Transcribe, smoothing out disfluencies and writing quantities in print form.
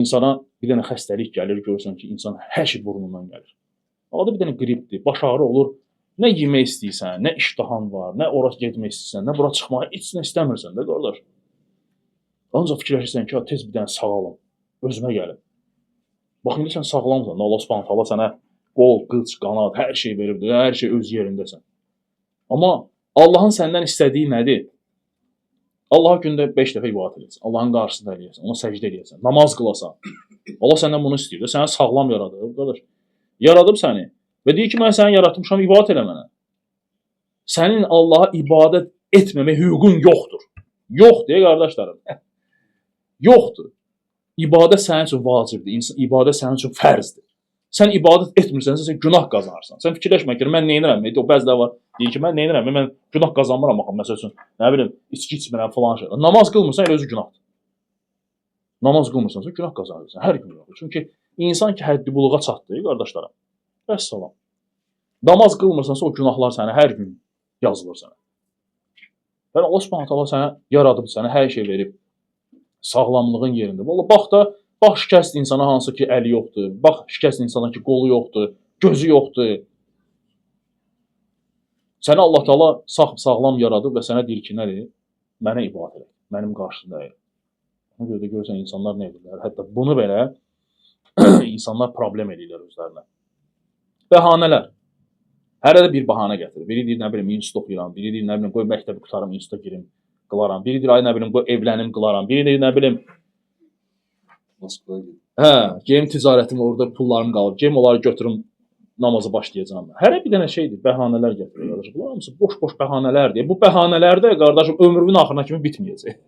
İnsana bir dənə xəstəlik gəlir, görürsən ki, insan hər şey burnundan gəlir. Adı bir dənə qripdir, baş ağrı olur. Nə yemək istəyirsən, nə iştahan var, nə ora getmək istəyirsən, nə bura çıxmağı heç nə istəmirsən də qardaş. Ancaq fikirləşirsən ki, tez bir dənə sağalım, özümə gəlim. Bax, indi sən sağlamsan, Allah Subhanahu taala sənə qol, qılc, qanad, hər şey veribdir, hər şey öz yerindəsən. Amma Allahın səndən istədiyi nədir? Allaha gündə 5 dəfə ibadət edəsən, Allahın qarşısında eləyəsən, ona səcdə eləyəsən, namaz qılasan. Allah səndən bunu istəyir də, səni sağlam yaradıb, qardaş. Yaradıb səni və deyir ki, mən səni yaratmışam, ibadət elə mənə. Sənin Allaha ibadət etməmək hüququn yoxdur. Yox deyə qardaşlarım. Yoxdur. İbadət sənin üçün vacibdir, ibadət sənin üçün fərzdir. Sən ibadət etmirsənsə, sən günah qazanırsan. Sən fikirləşmə ki, mən neynirəm? O bəziləri var, deyir ki, mən neynirəm? Mən günah qazanmıram, baxın, məsəl üçün, nə bilim, içki içmirəm, falan şey. Namaz qılmırsan, elə özü günahdır. Namaz qılmırsansa, günah qazanırsan, hər gün yoxdur. Çünki insan ki, həddi buluğa çatdı, qardaşlarım, vəssalam. Namaz qılmırsansa, o günahlar sənə hər gün yazılır sənə. Yəni, Allah Subhanahu taala sənə yaradıb, sənə hər şey verib, sağlamlığın yerində. Vallahi, bax şikəst insana hansı ki, əli yoxdur, bax şikəst insana ki, qolu yoxdur, gözü yoxdur. Səni Allah Taala sağlam yaradıb və sənə deyir ki, nədir? Mənə ibadət et, mənim qarşımda əyil. Ona görə də görürsən, insanlar nə edirlər? Hətta bunu belə insanlar problem edirlər özlərinə. Bəhanələr. Hərə də bir bəhanə gətirir. Biri deyir, nə bilim, institut oxuyuram, biri deyir, nə bilim, qoy məktəbi qurtarım, instituta girim, qılaram. Biri deyir, ay, nə bilim, qoy evlənim, qılaram. Biri deyir, nə bilim, gedim ticarətim orada pullarım qalıb, gedim onları götürüm, namazı başlayacağam. Hərə bir dənə şeydir, bəhanələr gətirir. Bunlar hamısı boş-boş bəhanələrdir. Bu bəhanələr də, qardaşım, ömrümün axırına kimi bitməyəcək.